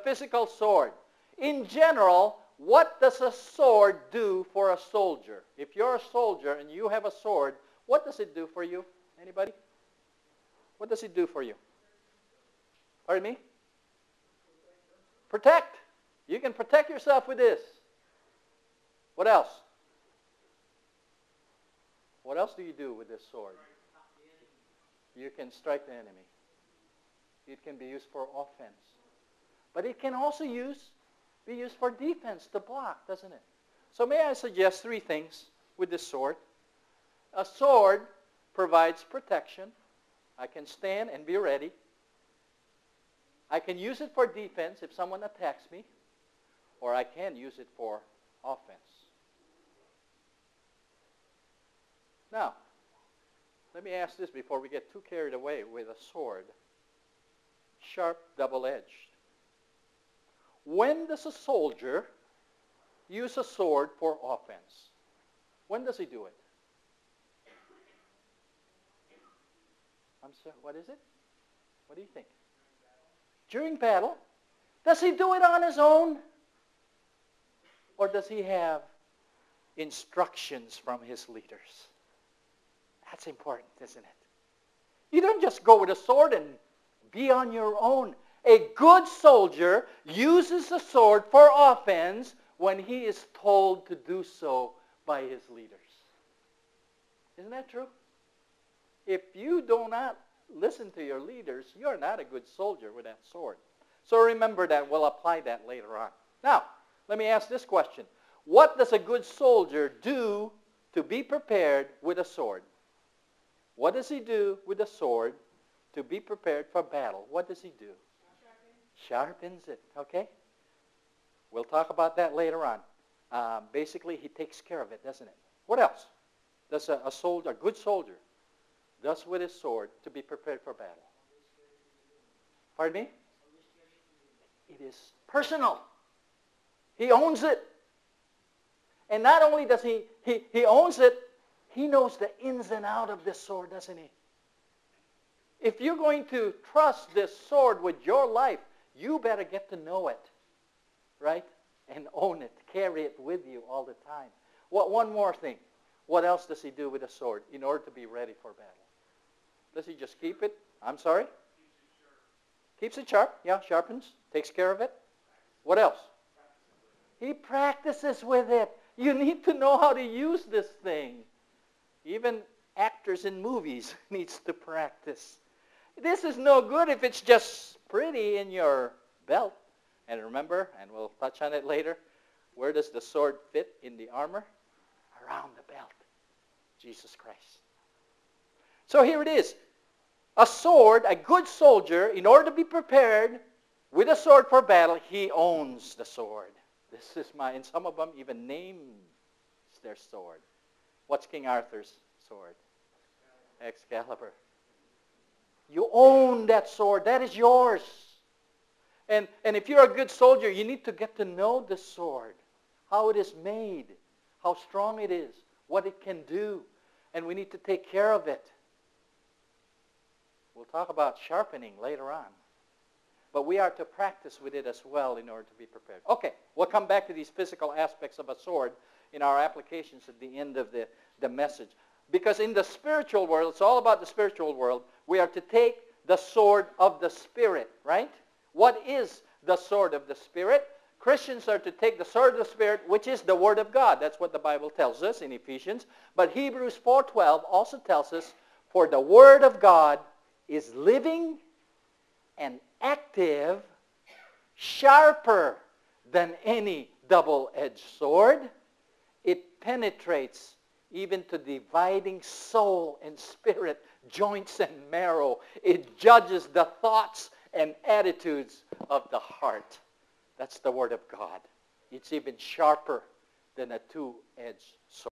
physical sword. In general, what does a sword do for a soldier? If you're a soldier and you have a sword, what does it do for you? Anybody? What does it do for you? Pardon me? Protect. You can protect yourself with this. What else? What else do you do with this sword? You can strike the enemy. It can be used for offense. But it can also be used for defense, to block, doesn't it? So may I suggest three things with this sword? A sword provides protection. I can stand and be ready. I can use it for defense if someone attacks me, or I can use it for offense. Now, let me ask this before we get too carried away with a sword. Sharp, double-edged. When does a soldier use a sword for offense? When does he do it? I'm sorry, what is it? What do you think? During battle. Does he do it on his own? Or does he have instructions from his leaders? That's important, isn't it? You don't just go with a sword and be on your own. A good soldier uses the sword for offense when he is told to do so by his leaders. Isn't that true? If you do not listen to your leaders, you're not a good soldier with that sword. So remember that. We'll apply that later on. Now, let me ask this question. What does a good soldier do to be prepared with a sword? What does he do with a sword to be prepared for battle? What does he do? Sharpens it, okay? We'll talk about that later on. Basically, he takes care of it, doesn't it? What else does a good soldier does with his sword to be prepared for battle? Pardon me? It is personal. He owns it. And not only does he owns it, he knows the ins and outs of this sword, doesn't he? If you're going to trust this sword with your life, you better get to know it, right? And own it. Carry it with you all the time. One more thing. What else does he do with a sword in order to be ready for battle? Does he just keep it? I'm sorry? Keeps it sharp. Yeah, sharpens. Takes care of it. What else? He practices with it. You need to know how to use this thing. Even actors in movies needs to practice. This is no good if it's just pretty in your belt. And remember, and we'll touch on it later, where does the sword fit in the armor? Around the belt. Jesus Christ. So here it is. A sword, a good soldier, in order to be prepared with a sword for battle, he owns the sword. This is and some of them even name their sword. What's King Arthur's sword? Excalibur. You own that sword. That is yours. And if you're a good soldier, you need to get to know the sword, how it is made, how strong it is, what it can do, and we need to take care of it. We'll talk about sharpening later on. But we are to practice with it as well in order to be prepared. Okay, we'll come back to these physical aspects of a sword in our applications at the end of the message. Because in the spiritual world, it's all about the spiritual world, we are to take the sword of the Spirit, right? What is the sword of the Spirit? Christians are to take the sword of the Spirit, which is the Word of God. That's what the Bible tells us in Ephesians. But Hebrews 4:12 also tells us, for the Word of God is living and active, sharper than any double-edged sword. It penetrates even to dividing soul and spirit, joints and marrow. It judges the thoughts and attitudes of the heart. That's the Word of God. It's even sharper than a two-edged sword.